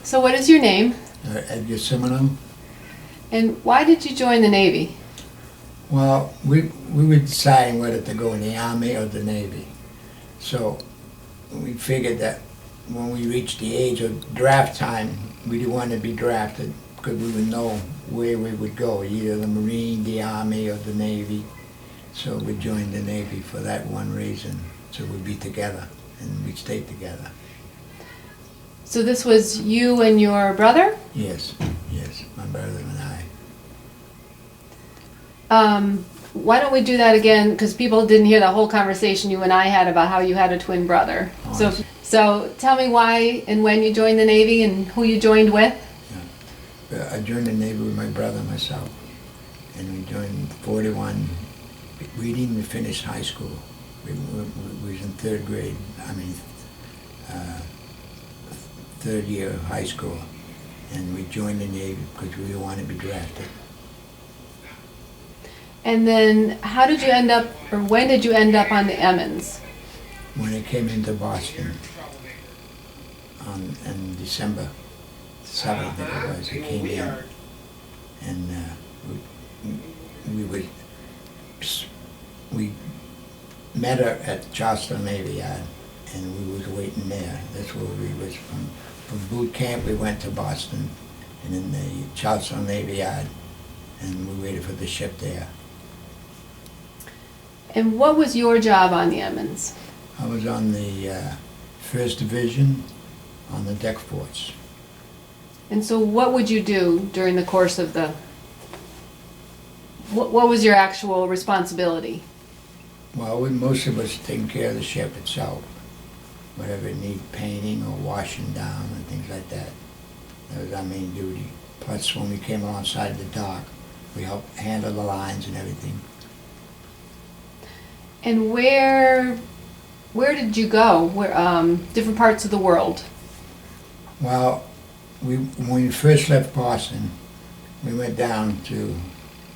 So what is your name? Edgar Simoneau. And why did you join the Navy? Well, we were deciding whether to go in the Army or the Navy. So we figured that when we reached the age of draft time, we didn't want to be drafted because we would know where we would go, either the Marine, the Army, or the Navy. So we joined the Navy for that one reason, so we'd be together and we'd stay together. So this was you and your brother? Yes, my brother and I. Why don't we do that again? Because people didn't hear the whole conversation you and I had about how you had a twin brother. Oh, So tell me why and when you joined the Navy and who you joined with. Yeah. I joined the Navy with my brother and myself, and we joined 41. We didn't even finish high school. We was in third grade. Third year of high school, and we joined the Navy because we didn't want to be drafted. And then how did you end up, or when did you end up on the Emmons? When I came into Boston in December 7th, I think it was, I came in, and we met her at Charleston Navy Yard, and we was waiting there. That's where we was from. From boot camp, we went to Boston, and in the Charleston Navy Yard, and we waited for the ship there. And what was your job on the Emmons? I was on the First Division on the deck forts. And so what would you do during the course of the, what was your actual responsibility? Well, most of us taking care of the ship itself. Whatever it needed painting or washing down and things like that. That was our main duty. Plus, when we came alongside the dock, we helped handle the lines and everything. And where did you go? Different parts of the world. Well, when we first left Boston, we went down to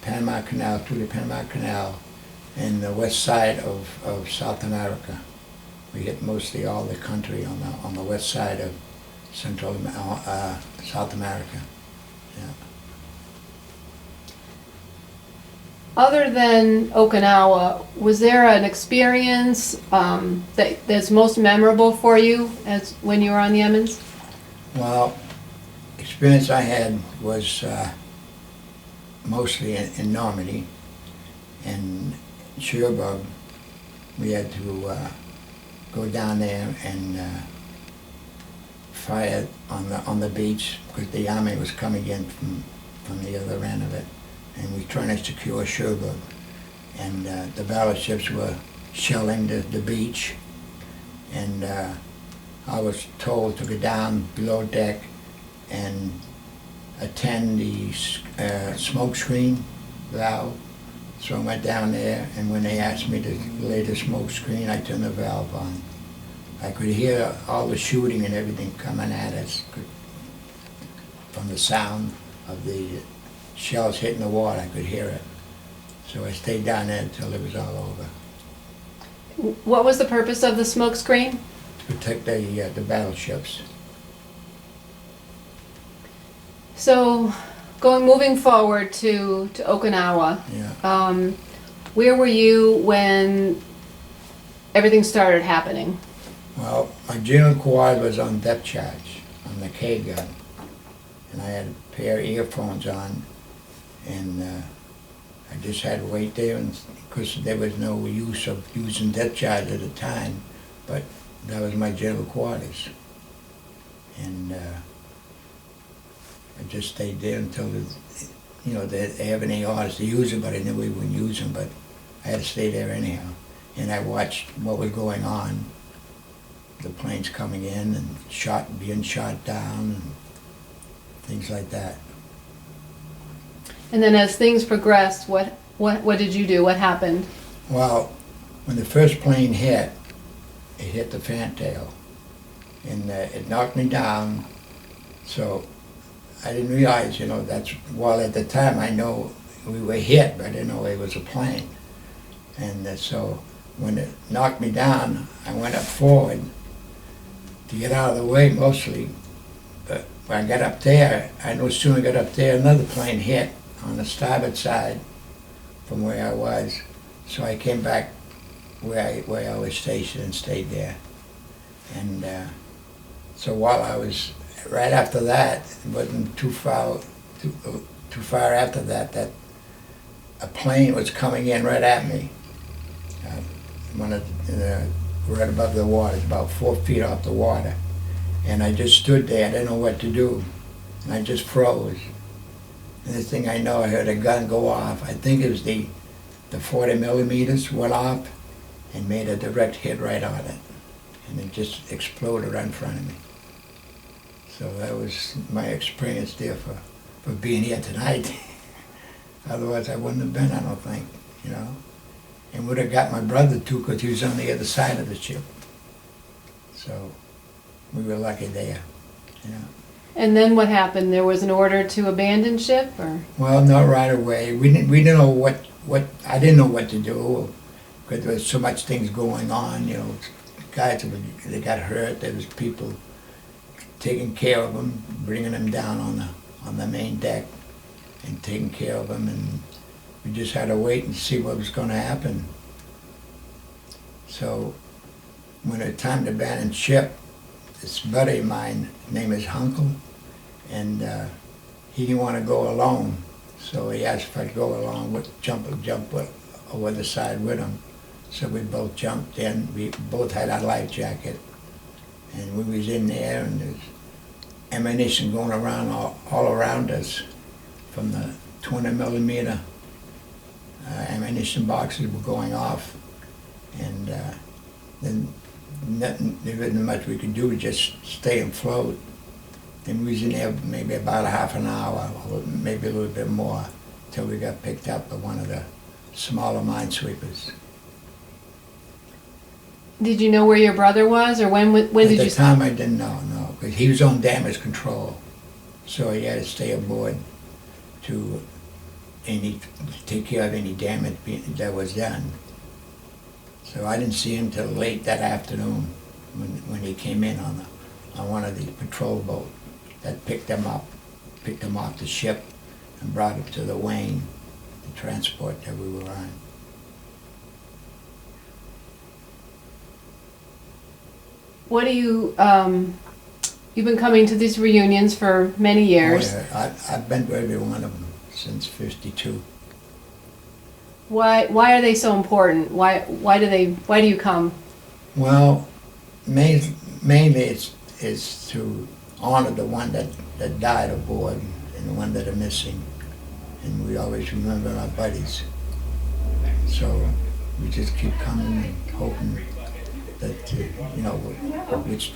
Panama Canal, through the Panama Canal, in the west side of South America. We hit mostly all the country on the west side of South America. Yeah. Other than Okinawa, was there an experience that's most memorable for you as when you were on the Emmons? Well, experience I had was mostly in Normandy and Cherbourg. We had to go down there and fire on the beach because the army was coming in from the other end of it, and we were trying to secure Cherbourg, and the battleships were shelling the beach, and I was told to go down below deck and attend the smoke screen valve. So I went down there, and when they asked me to lay the smoke screen, I turned the valve on. I could hear all the shooting and everything coming at us from the sound of the shells hitting the water. I could hear it. So I stayed down there until it was all over. What was the purpose of the smoke screen? To protect the battleships. So, moving forward to Okinawa, Yeah. where were you when everything started happening? Well, my jailing quad was on depth charge on the K gun, and I had a pair of earphones on, and I just had to wait there, and because there was no use of using depth charge at the time, but that was my jailing quarters, and I just stayed there until they have any orders to use it, but I knew we wouldn't use them, but I had to stay there anyhow, and I watched what was going on. The planes coming in and being shot down and things like that. And then as things progressed, what did you do? What happened? Well, when the first plane hit, it hit the fantail, and it knocked me down. So I didn't realize, while at the time I know we were hit, but I didn't know it was a plane. And so when it knocked me down, I went up forward to get out of the way mostly, but when I got up there, I no sooner got up there, another plane hit on the starboard side from where I was. So I came back where I was stationed and stayed there. And so while I was, right after that, it wasn't too far after that, that a plane was coming in right at me. Right above the water, about 4 feet off the water. And I just stood there, I didn't know what to do. And I just froze. And the thing I know, I heard a gun go off. I think it was the 40 millimeters went off and made a direct hit right on it. And it just exploded right in front of me. So that was my experience there for being here tonight. Otherwise I wouldn't have been, I don't think, you know. And would have got my brother too, because he was on the other side of the ship. So we were lucky there, you know. And then what happened? There was an order to abandon ship, or? Well, not right away. We didn't know what I didn't know what to do, because there was so much things going on, you know. Guys, they got hurt. There was people taking care of them, bringing them down on the main deck and taking care of them, and we just had to wait and see what was going to happen. So when it time to abandon ship, this buddy of mine, his name is Hunkel, and he didn't want to go alone. So he asked if I'd go along, jump over the side with him. So we both jumped in. We both had our life jacket, and we was in there, and there's ammunition going around all around us from the 20 millimeter ammunition boxes were going off, and then there wasn't much we could do, just stay and float. And we was in there maybe about a half an hour, or maybe a little bit more, till we got picked up by one of the smaller minesweepers. Did you know where your brother was, or when did you? At the time I didn't know, no, because he was on damage control, so he had to stay aboard to take care of any damage that was done. So I didn't see him till late that afternoon when he came in on one of the patrol boats that picked him off the ship and brought him to the Wayne, the transport that we were on. What do you, you've been coming to these reunions for many years. Oh, yeah. I've been to every one of them since '52. Why are they so important? Why do you come? Well, mainly it's to honor the one that died aboard and the one that are missing. And we always remember our buddies. So we just keep coming and hoping that, you know, which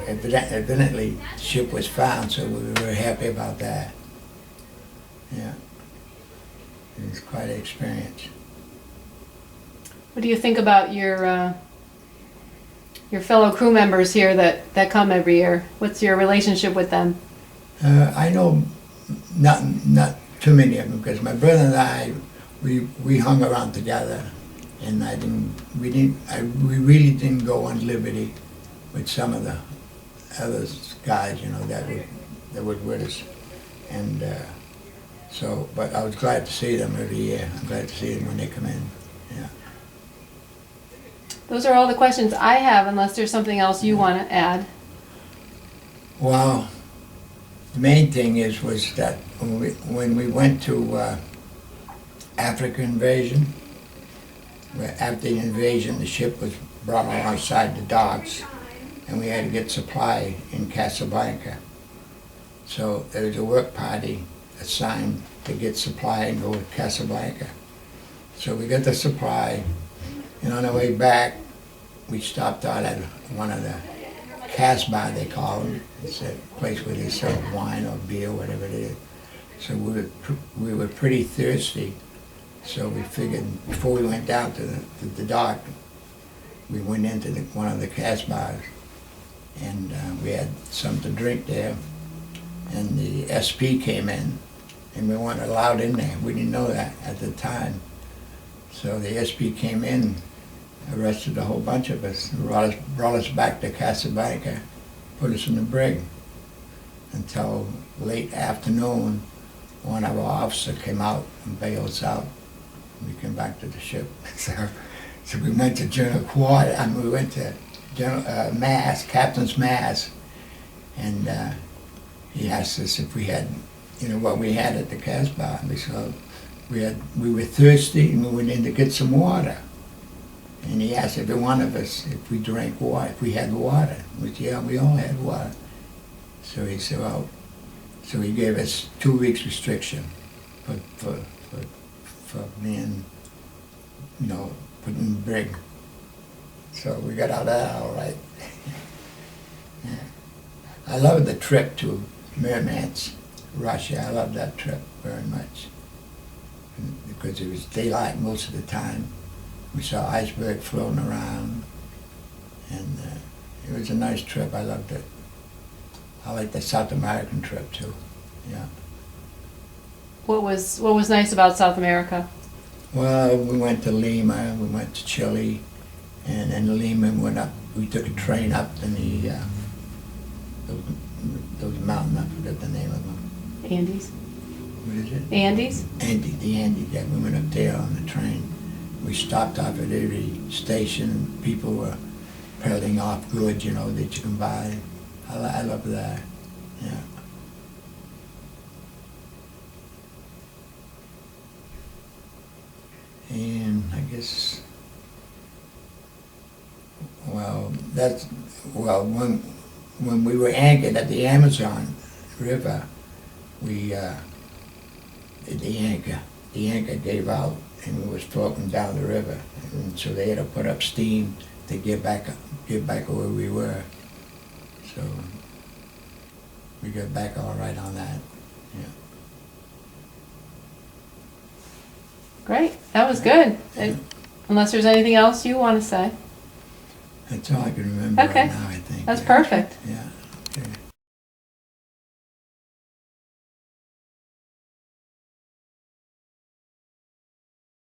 evidently the ship was found, so we were very happy about that. Yeah. It was quite an experience. What do you think about your fellow crew members here that come every year? What's your relationship with them? I know not too many of them, because my brother and I, we hung around together, and we really didn't go on liberty with some of the other guys, you know, that were with us, and so. But I was glad to see them every year. I'm glad to see them when they come in. Yeah. Those are all the questions I have, unless there's something else you want to add. Well, the main thing was that when we went to African invasion, after the invasion, the ship was brought alongside the docks, and we had to get supply in Casablanca. So there was a work party assigned to get supply and go to Casablanca. So we got the supply, and on the way back, we stopped out at one of the Casbah, they call them. It's a place where they sell wine or beer, whatever it is. So we were pretty thirsty. So we figured before we went down to the dock, we went into one of the Casbahs, and we had something to drink there. And the SP came in, and we weren't allowed in there. We didn't know that at the time. So the SP came in, arrested a whole bunch of us, and brought us back to Casablanca, put us in the brig. until late afternoon. One of our officers came out and bailed us out. We came back to the ship. So we went to General Quarter, we went to General Mass, Captain's Mass, and he asked us if we had, what we had at the Casbah. And we said we were thirsty and we went in to get some water. And he asked every one of us if we drank water, if we had water. We said, yeah, we all had water. So he said, well, so he gave us 2 weeks restriction for being, put in the brig. So we got out of that all right. Yeah. I loved the trip to Murmansk, Russia. I loved that trip very much because it was daylight most of the time. We saw iceberg floating around, and it was a nice trip. I loved it. I like the South American trip too. Yeah. What was nice about South America? Well, we went to Lima, we went to Chile, and in Lima we took a train up in those mountains, I forget the name of them. Andes. What is it? Andes? The Andes, yeah. We went up there on the train. We stopped off at every station. People were peddling off goods, that you can buy. I love that, yeah. And I guess, when we were anchored at the Amazon River, the anchor gave out and we was floating down the river, and so they had to put up steam to get back where we were. So we got back all right on that. Yeah. Great. That was good. Unless there's anything else you want to say. That's all I can remember Okay. right now, I think. That's Yeah. perfect. Yeah.